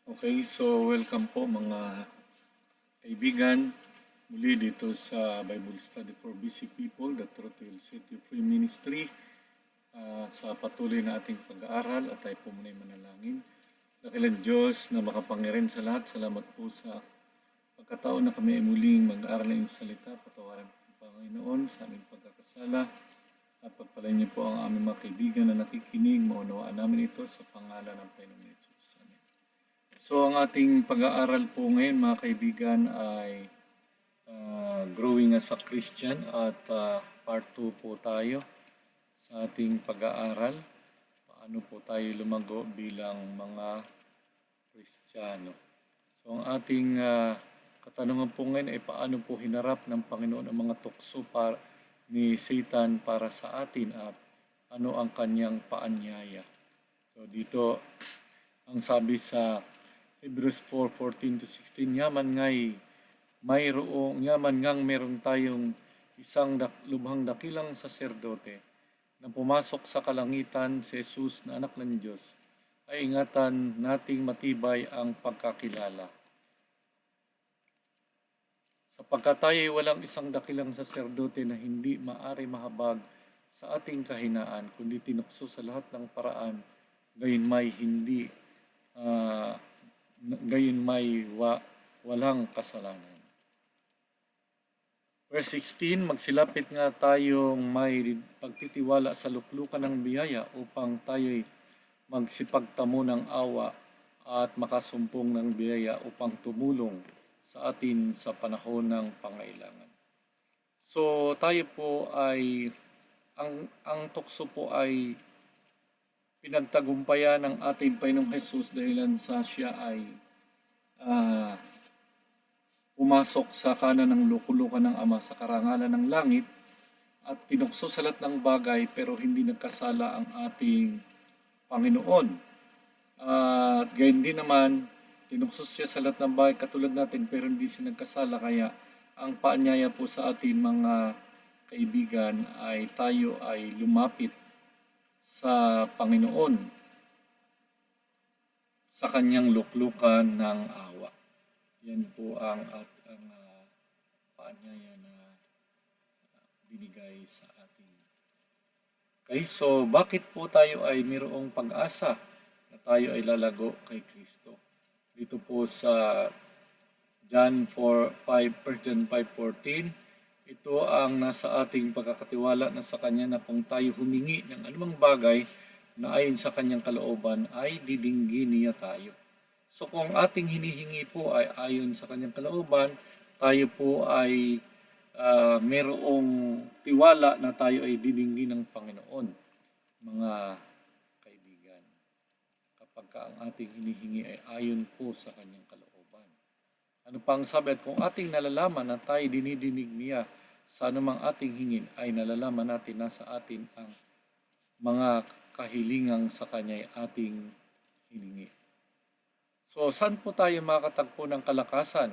Okay, so welcome po mga kaibigan muli dito sa Bible Study for Busy People, The Truth Will Set You Free Ministry. Sa patuloy na ating pag-aaral at tayo po muna manalangin. Dakilang Diyos na makapangyarihan sa lahat, salamat po sa pagkataon na kami ay muling mag-aaral ng iyong salita. Patawarin po Panginoon sa aming pagkakasala at pagpalain niyo po ang aming mga kaibigan na nakikinig. Maunawaan namin ito sa pangalan ng Panginoon Jesus. Amen. So ang ating pag-aaral po ngayon mga kaibigan ay Growing as a Christian at part 2 po tayo sa ating pag-aaral. Paano po tayo lumago bilang mga Kristiyano. So ang ating katanungan po ngayon ay paano po hinarap ng Panginoon ang mga tukso ni Satan para sa atin at ano ang kanyang paanyaya. So dito ang sabi sa Hebrews 4:14-16, yaman ngang merong tayong isang lubhang dakilang saserdote na pumasok sa kalangitan, si Jesus na anak ng Diyos, ay ingatan nating matibay ang pagkakilala. Sapagkat tayo ay walang isang dakilang saserdote na hindi maari mahabag sa ating kahinaan, kundi tinukso sa lahat ng paraan, gayon may walang kasalanan. Verse 16, magsilapit nga tayong may pagtitiwala sa luklukan ng biyaya upang tayo'y magsipagtamo ng awa at makasumpong ng biyaya upang tumulong sa atin sa panahon ng pangailangan. So tayo po ay, ang tukso po ay pinagtagumpayan ng ating Panginoong Jesus dahilan sa siya ay pumasok sa kanan ng lukulukan ng Ama sa karangalan ng langit at tinukso sa lahat ng bagay pero hindi nagkasala ang ating Panginoon. At gayon din naman, tinukso siya sa lahat ng bagay katulad natin pero hindi siya nagkasala, kaya ang paanyaya po sa ating mga kaibigan ay tayo ay lumapit sa Panginoon sa kanyang luklukan ng awa. Yan po ang paanyaya na binigay sa atin. Okay, so bakit po tayo ay mayroong pag-asa na tayo ay lalago kay Kristo? Dito po sa John 5:14, ito ang nasa ating pagkakatiwala na sa Kanya na kung tayo humingi ng anumang bagay na ayon sa Kanyang kalooban ay didinggin niya tayo. So kung ating hinihingi po ay ayon sa Kanyang kalooban, tayo po ay mayroong tiwala na tayo ay didinggin ng Panginoon, mga kaibigan. Kapag ang ating hinihingi ay ayon po sa Kanyang kalooban. Ano pang sabi? At kung ating nalalaman na tayo dinidinig niya sa anumang ating hingin, ay nalalaman natin na sa atin ang mga kahilingang sa Kanya ay ating hiningi. So, saan po tayo makakatagpo ng kalakasan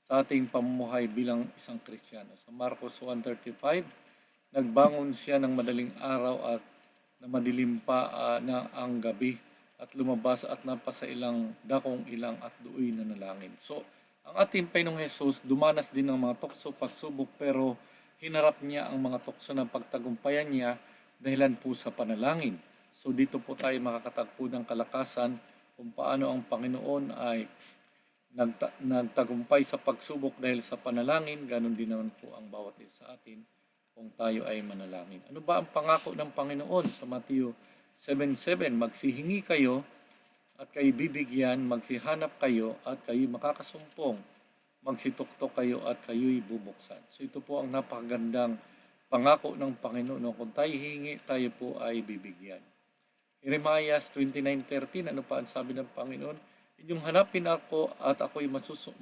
sa ating pamumuhay bilang isang Kristiyano? Sa Marcos 1:35, nagbangon siya ng madaling araw at na madilim pa na ang gabi at lumabas at napasa ilang dakong ilang at do'y nanalangin. So, ang ating Panginoong Jesus dumanas din ng mga tukso, pagsubok, pero hinarap niya ang mga tukso ng pagtagumpayan niya dahilan po sa panalangin. So, dito po tayo makakatagpo ng kalakasan kung paano ang Panginoon ay nagtagumpay sa pagsubok dahil sa panalangin. Ganon din naman po ang bawat isa sa atin kung tayo ay manalangin. Ano ba ang pangako ng Panginoon sa Mateo 7:7? Magsihingi kayo at kayo bibigyan, magsihanap kayo at kayo makakasumpong, magsituktok kayo at kayo'y bubuksan. So ito po ang napakagandang pangako ng Panginoon. Kung tayo hihingi, tayo po ay bibigyan. Jeremiah 29:13, ano pa ang sabi ng Panginoon? Inyong hanapin ako at ako'y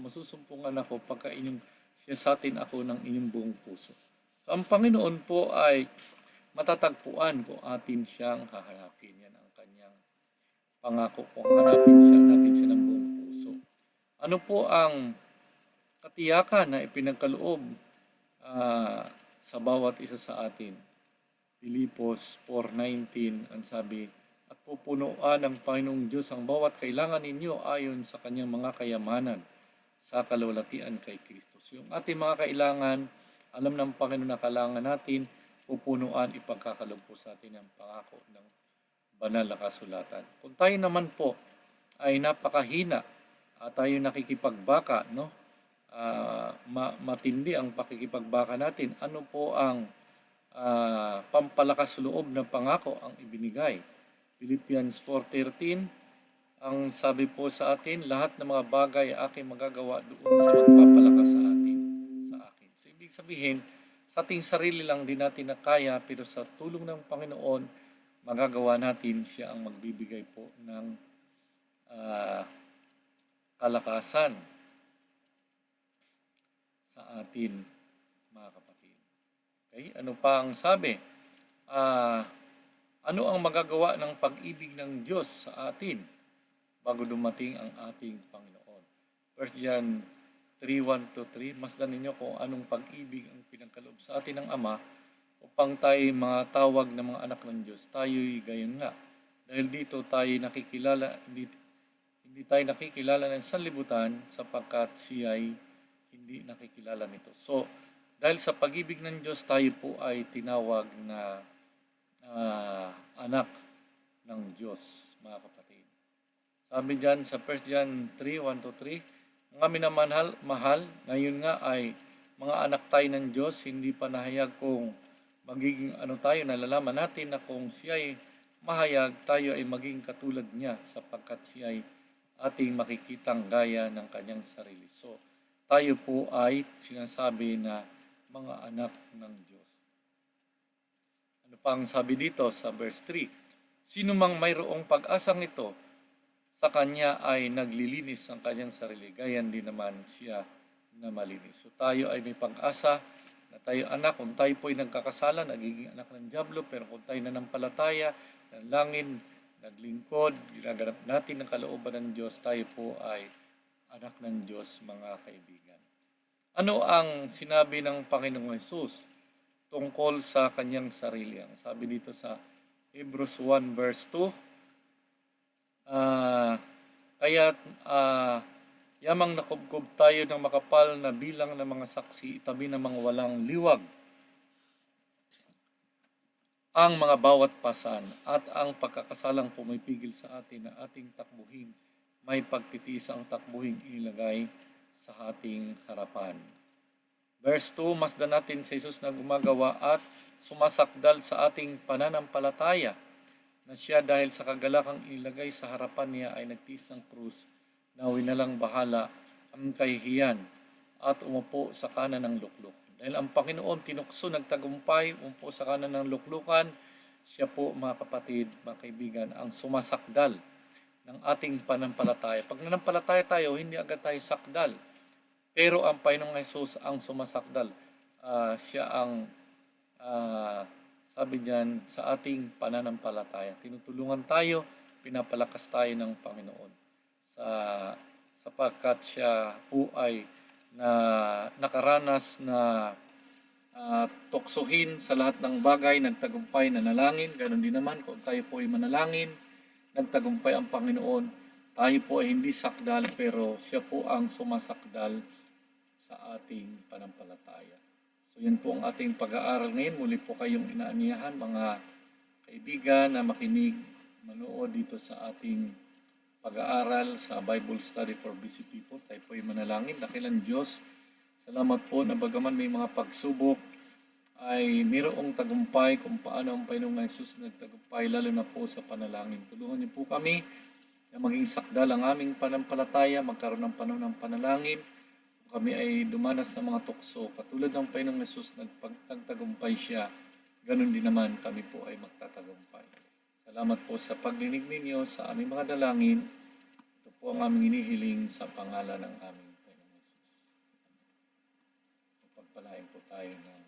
masusumpungan ako pagka inyong siyasatin ako ng inyong buong puso. So, ang Panginoon po ay matatagpuan kung atin siyang hahanapin. Yan ang kanyang pangako kung hanapin natin siya ng buong puso. Ano po ang katiyakan na ipinagkaloob sa bawat isa sa atin? Pilipos 4:19, ang sabi, at pupunuan ng Panginoong Diyos ang bawat kailangan ninyo ayon sa kanyang mga kayamanan sa kalwalatian kay Kristo. So yung ating mga kailangan, alam ng Panginoon na kailangan natin, pupunuan, ipagkakalob po sa atin ang pangako ng banal na kasulatan. Kung tayo naman po ay napakahina at tayo nakikipagbaka, no? Matindi ang pakikipagbaka natin. Ano po ang pampalakas loob ng pangako ang ibinigay? Philippians 4:13, ang sabi po sa atin, lahat ng mga bagay ay aking magagawa doon sa magpapalakas sa akin. So ibig sabihin, sa ating sarili lang din natin na kaya, pero sa tulong ng Panginoon, magagawa natin, siya ang magbibigay po ng kalakasan sa atin, mga kapatid. Okay? Ano pa ang sabi? Ano ang magagawa ng pag-ibig ng Diyos sa atin bago dumating ang ating Panginoon? 1 John 3:1-3, masdan ninyo kung anong pag-ibig ang pinagkaloob sa atin ng Ama upang tayo matawag ng mga anak ng Diyos. Tayo'y gayon nga. Dahil dito tayo nakikilala, hindi tayo nakikilala ng sanlibutan sapagkat siya'y hindi nakikilala nito. So, dahil sa pag-ibig ng Diyos, tayo po ay tinawag na anak ng Diyos, mga kapatid. Sabi dyan sa 1 John 3:1-3, mga minamahal, ngayon nga ay mga anak tayo ng Diyos, hindi pa nahayag kung magiging ano tayo, nalalaman natin na kung siya ay mahayag, tayo ay maging katulad niya sapagkat siya ay ating makikitang gaya ng kanyang sarili. So, tayo po ay sinasabi na mga anak ng Diyos. Ano pang sabi dito sa verse 3? Sino mang mayroong pag-asang ito, sa kanya ay naglilinis ang kanyang sarili, gayan din naman siya na malinis. So tayo ay may pag-asa na tayo anak. Kung tayo po ay nagkakasala, nagiging anak ng dyablo, pero kung tayo nanampalataya, nanalangin, naglingkod, ginaganap natin ang kalooban ng Diyos, tayo po ay anak ng Diyos, mga kaibigan. Ano ang sinabi ng Panginoong Hesus tungkol sa kanyang sarili? Ang sabi dito sa Hebrews 1 verse 2, kaya yamang nakubkob tayo ng makapal na bilang ng mga saksi, itabi ng mga walang liwag ang mga bawat pasan at ang pagkakasalang pumipigil sa atin na ating takbuhin, may pagtitiis ang takbuhin ilagay sa ating harapan. Verse 2, masdan natin sa Jesus na gumagawa at sumasakdal sa ating pananampalataya, na siya dahil sa kagalakang ilagay sa harapan niya ay nagtiis ng krus na winalang bahala ang kahihiyan at umupo sa kanan ng lukluk. Dahil ang Panginoon tinukso, nagtagumpay, umupo sa kanan ng luklukan, siya po, mga kapatid, mga kaibigan, ang sumasakdal ng ating pananampalataya. Pag nanampalataya tayo, hindi agad tayo sakdal. Pero ang Panginoong Hesus ang sumasakdal. Siya ang sabi diyan sa ating pananampalataya. Tinutulungan tayo, pinapalakas tayo ng Panginoon. Sapagkat siya po ay nakaranas na tuksohin sa lahat ng bagay, nagtagumpay, nanalangin. Ganon din naman kung tayo po ay manalangin, nagtagumpay ang Panginoon. Tayo po ay hindi sakdal, pero siya po ang sumasakdal sa ating panampalataya. So yan po ang ating pag-aaral ngayon. Muli po kayong inaaniyahan, mga kaibigan, na makinig, manood dito sa ating pag-aaral sa Bible Study for Busy People. Tayo po ay manalangin. Dakilang Diyos, salamat po na bagaman may mga pagsubok, ay mayroong tagumpay kung paano ang Panginoong Hesus nagtagumpay, lalo na po sa panalangin. Tulungan niyo po kami na maging sakdal ang aming panampalataya, magkaroon ng panahon ng panalangin. Kami ay dumanas ng mga tukso, katulad ng Panginoong Hesus, nagtagumpay siya, ganun din naman kami po ay magtatagumpay. Salamat po sa paglinig ninyo sa aming mga dalangin. Ito po ang aming inihiling sa pangalan ng aming Panginoong Hesus. Pagpalain po tayo ng